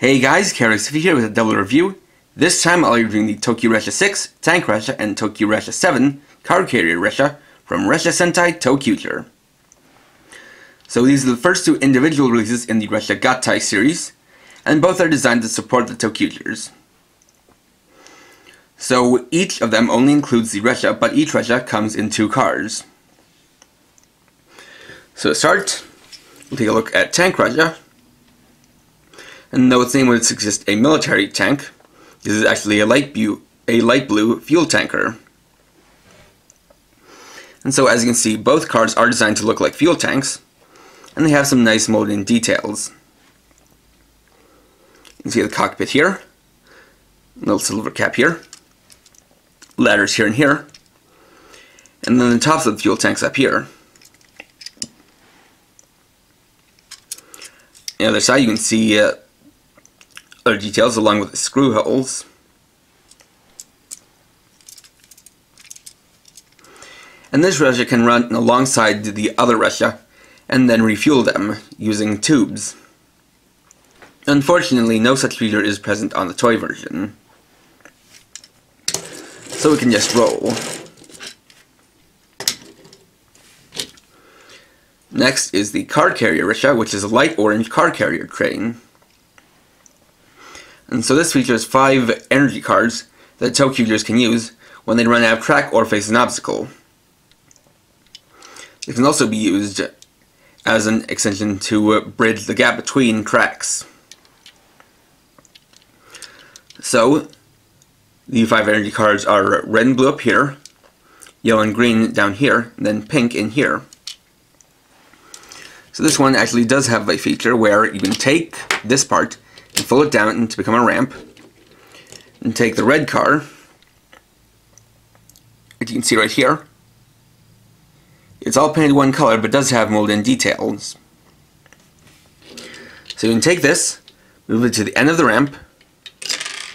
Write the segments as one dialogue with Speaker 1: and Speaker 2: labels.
Speaker 1: Hey guys, Ressha here with a double review. This time I'll be reviewing the ToQ-Ressha 6, Tank Ressha, and ToQ-Ressha 7, Card Carrier Ressha, from Ressha Sentai ToQ-Ture. So these are the first two individual releases in the Ressha Gattai series, and both are designed to support the ToQ-Tures. So each of them only includes the Ressha, but each Ressha comes in two cars. So to start, we'll take a look at Tank Ressha. And though its name would suggest a military tank, this is actually a light blue fuel tanker. And so as you can see, both cars are designed to look like fuel tanks, and they have some nice molded details. You can see the cockpit here, little silver cap here, ladders here and here, and then the tops of the fuel tanks up here. On the other side you can see other details along with the screw holes. And this Ressha can run alongside the other Ressha and then refuel them using tubes. Unfortunately, no such feature is present on the toy version, so we can just roll. Next is the Card Carrier Ressha, which is a light orange car carrier train. And so this features 5 energy cards that ToQ-Tures can use when they run out of track or face an obstacle. It can also be used as an extension to bridge the gap between tracks. So, the 5 energy cards are red and blue up here, yellow and green down here, and then pink in here. So this one actually does have a feature where you can take this part and fold it down to become a ramp, and take the red car, as you can see right here. It's all painted one color, but does have molded details. So you can take this, move it to the end of the ramp,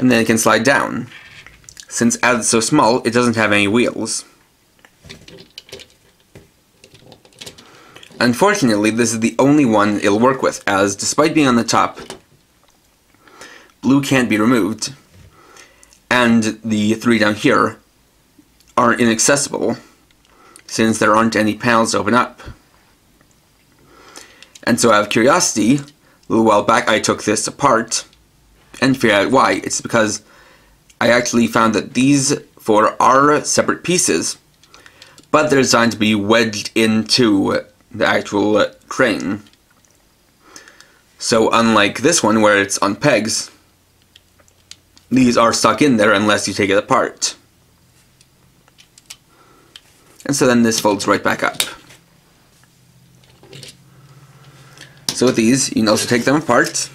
Speaker 1: and then it can slide down. Since as it's so small, it doesn't have any wheels. Unfortunately, this is the only one it'll work with, as despite being on the top, blue can't be removed, and the 3 down here are inaccessible, since there aren't any panels to open up. And so out of curiosity, a little while back I took this apart and figured out why. It's because I actually found that these 4 are separate pieces, but they're designed to be wedged into the actual train. So unlike this one where it's on pegs, these are stuck in there unless you take it apart. And so then this folds right back up. So with these, you can also take them apart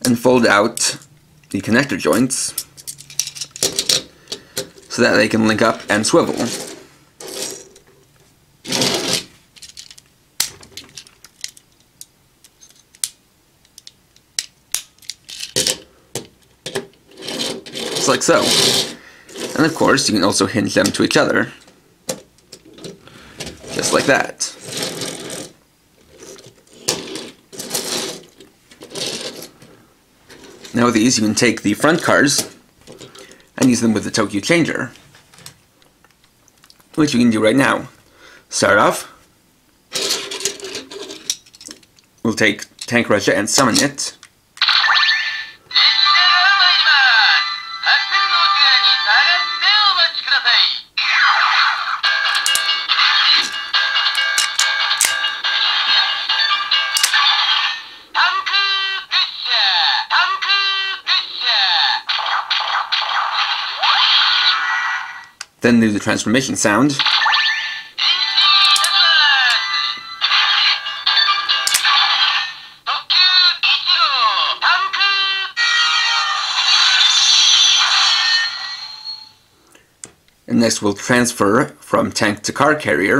Speaker 1: and fold out the connector joints so that they can link up and swivel. Like so. And of course, you can also hinge them to each other. Just like that. Now with these, you can take the front cars and use them with the ToQ changer, which you can do right now. Start off, we'll take Tank Ressha and summon it. Then do the transformation sound. And next we'll transfer from tank to car carrier.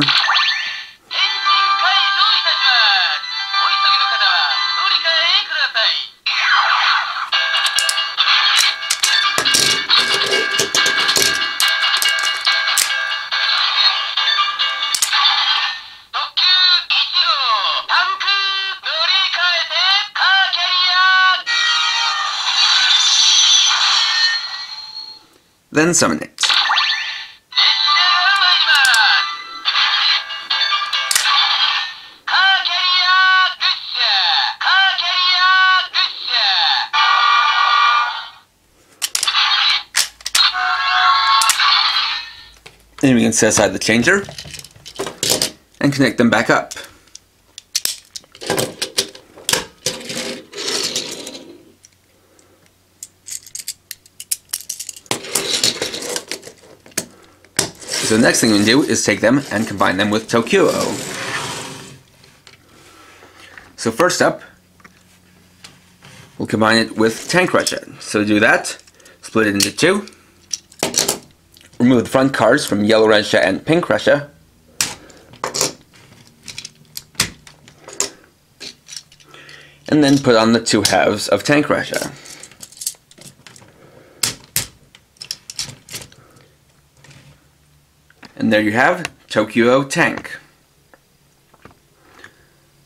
Speaker 1: then summon it. Then we can set aside the changer and connect them back up. So the next thing we can do is take them and combine them with ToQ-Oh. So first up, we'll combine it with Tank Ressha. So to do that, split it into two. Remove the front cards from Yellow Ressha and Pink Ressha. And then put on the two halves of Tank Ressha. And there you have ToQ-Oh Tank.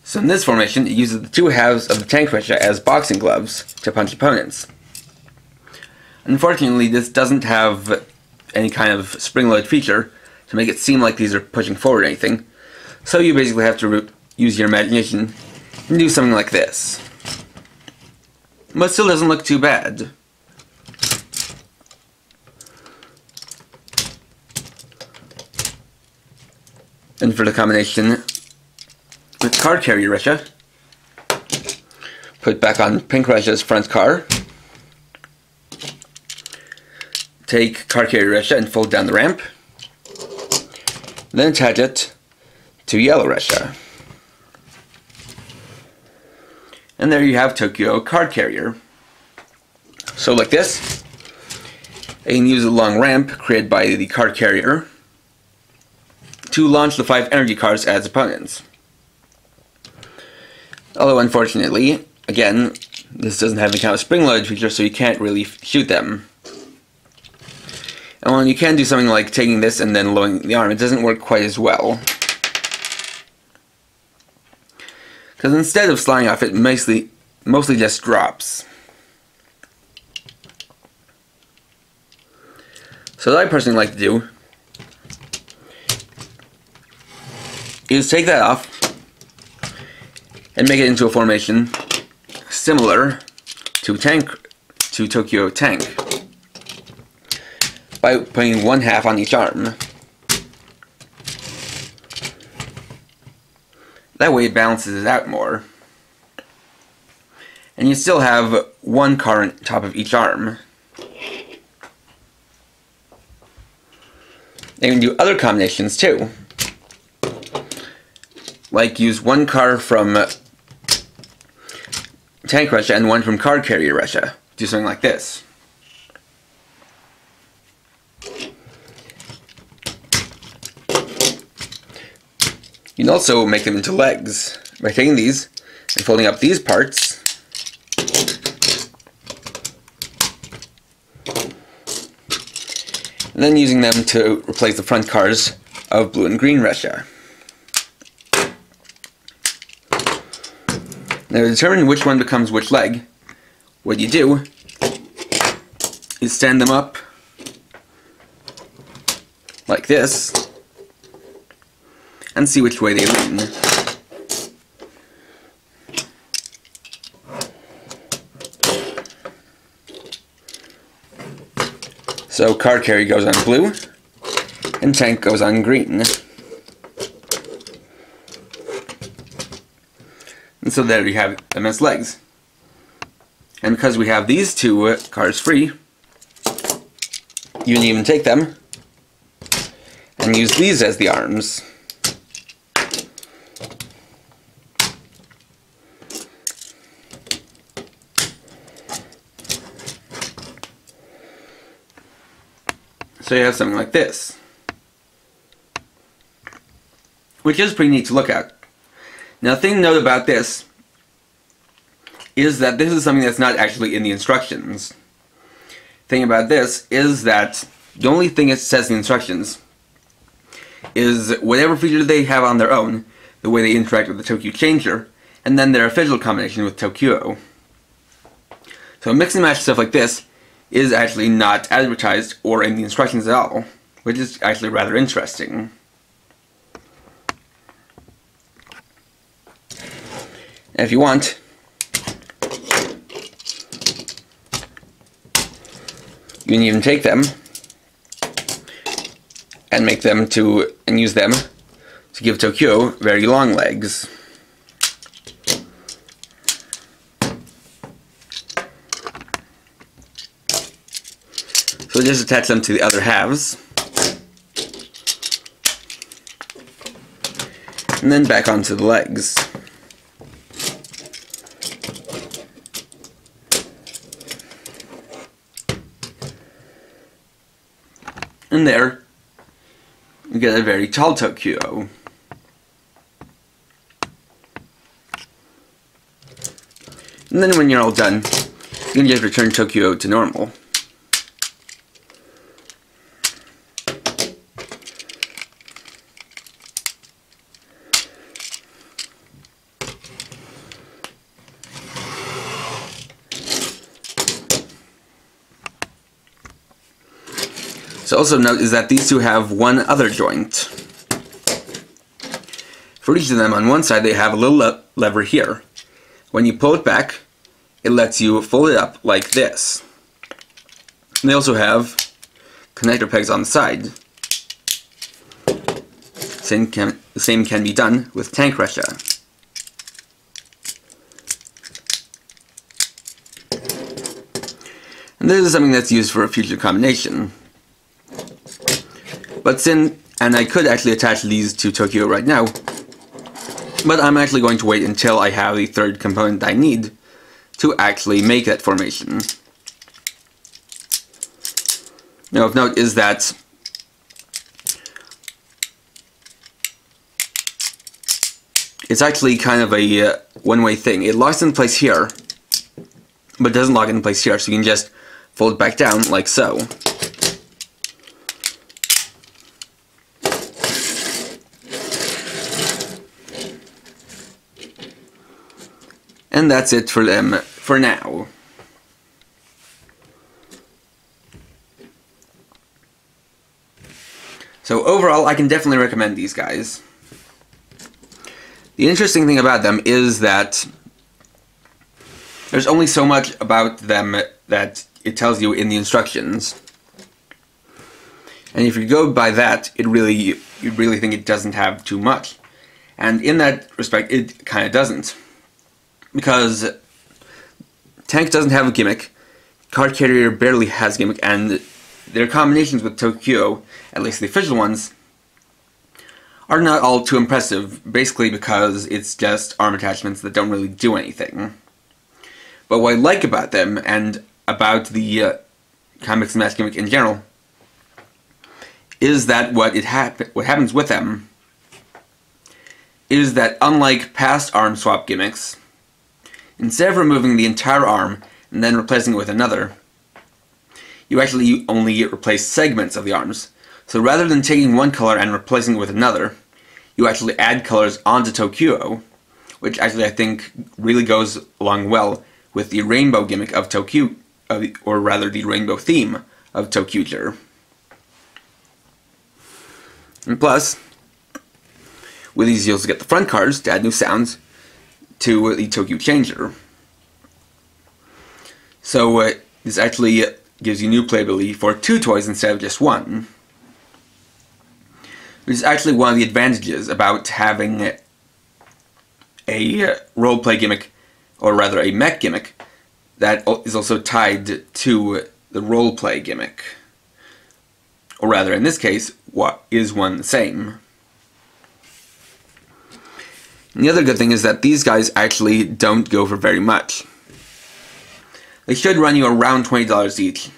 Speaker 1: So in this formation, it uses the two halves of the Tank Ressha as boxing gloves to punch opponents. Unfortunately, this doesn't have any kind of spring-loaded feature to make it seem like these are pushing forward or anything. So you basically have to use your imagination and do something like this. But it still doesn't look too bad. And for the combination with Card Carrier Ressha, put back on Pink Ressha's front car, take Card Carrier Ressha and fold down the ramp, then attach it to Yellow Ressha. And there you have ToQ-Oh Card Carrier. So like this, you can use a long ramp created by the Card Carrier to launch the 5 energy cards as opponents. Although unfortunately, again, this doesn't have any kind of spring-loaded feature, so you can't really shoot them. And when you can do something like taking this and then lowering the arm, it doesn't work quite as well. Because instead of sliding off, it mostly just drops. So what I personally like to do is take that off and make it into a formation similar to ToQ-Oh Tank by putting one half on each arm. That way it balances it out more. And you still have one card on top of each arm. And you can do other combinations too. Like use one card from Tank Ressha and one from Card Carrier Ressha. Do something like this. You can also make them into legs by taking these and folding up these parts and then using them to replace the front cars of Blue and Green Ressha. Now to determine which one becomes which leg, what you do is stand them up like this and see which way they lean. So Card Carrier goes on blue and Tank goes on green. And so there you have them as legs. And because we have these two cards free, you can even take them and use these as the arms. So you have something like this, which is pretty neat to look at. Now the thing to note about this is that this is something that's not actually in the instructions. The thing about this is that the only thing it says in the instructions is whatever feature they have on their own, the way they interact with the ToQ changer, and then their official combination with ToQ-Oh. So mix and match stuff like this is actually not advertised or in the instructions at all, which is actually rather interesting. And if you want, you can even take them and use them to give ToQ-Oh very long legs. So just attach them to the other halves, and then back onto the legs. And there, you get a very tall ToQ-Oh. And then when you're all done, you can just return ToQ-Oh to normal. So also note is that these two have one other joint. For each of them, on one side they have a little lever here. When you pull it back, it lets you fold it up like this. And they also have connector pegs on the side. The same can be done with tank Ressha. And this is something that's used for a future combination. And I could actually attach these to ToQ-Oh right now, but I'm actually going to wait until I have the third component I need to actually make that formation. Now of note is that it's actually kind of a one-way thing. It locks in place here, but doesn't lock in place here, so you can just fold it back down like so. And that's it for them for now. So overall, I can definitely recommend these guys. The interesting thing about them is that there's only so much about them that it tells you in the instructions. And if you go by that, you'd really think it doesn't have too much. And in that respect, it kind of doesn't. Because tank doesn't have a gimmick, card carrier barely has gimmick, and their combinations with ToQ-Oh, at least the official ones, are not all too impressive, basically because it's just arm attachments that don't really do anything. But what I like about them, and about the Comics and Match gimmick in general, is that what happens with them is that unlike past arm swap gimmicks, instead of removing the entire arm and then replacing it with another, you actually only replace segments of the arms. So rather than taking one color and replacing it with another, you actually add colors onto ToQ-Oh, which actually I think really goes along well with the rainbow gimmick of ToQ-Oh, or rather the rainbow theme of ToQ-Ture. And plus, with these you also get the front cards to add new sounds to the ToQ changer. So this actually gives you new playability for 2 toys instead of just 1. Which is actually one of the advantages about having a roleplay gimmick, or rather a mech gimmick, that is also tied to the roleplay gimmick. Or rather, in this case, what is one the same. And the other good thing is that these guys actually don't go for very much. They should run you around $20 each.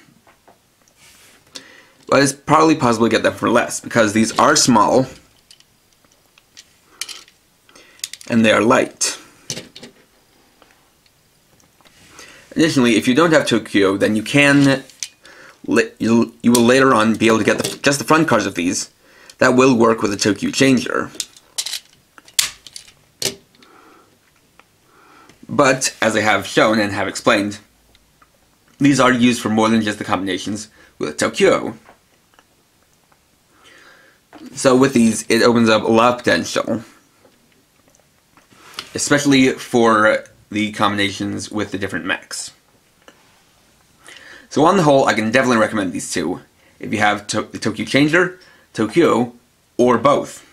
Speaker 1: But it's probably possible to get them for less, because these are small, and they are light. Additionally, if you don't have ToQ-Oh, then you will later on be able to get just the front cards of these that will work with the ToQ changer. But, as I have shown and have explained, these are used for more than just the combinations with ToQ-Oh. So with these, it opens up a lot of potential, especially for the combinations with the different mechs. So on the whole, I can definitely recommend these two, if you have the ToQ Changer, ToQ-Oh, or both.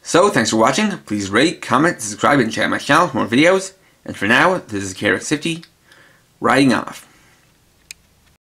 Speaker 1: So thanks for watching, please rate, comment, subscribe, and check out my channel for more videos, and for now, this is KRX50, riding off.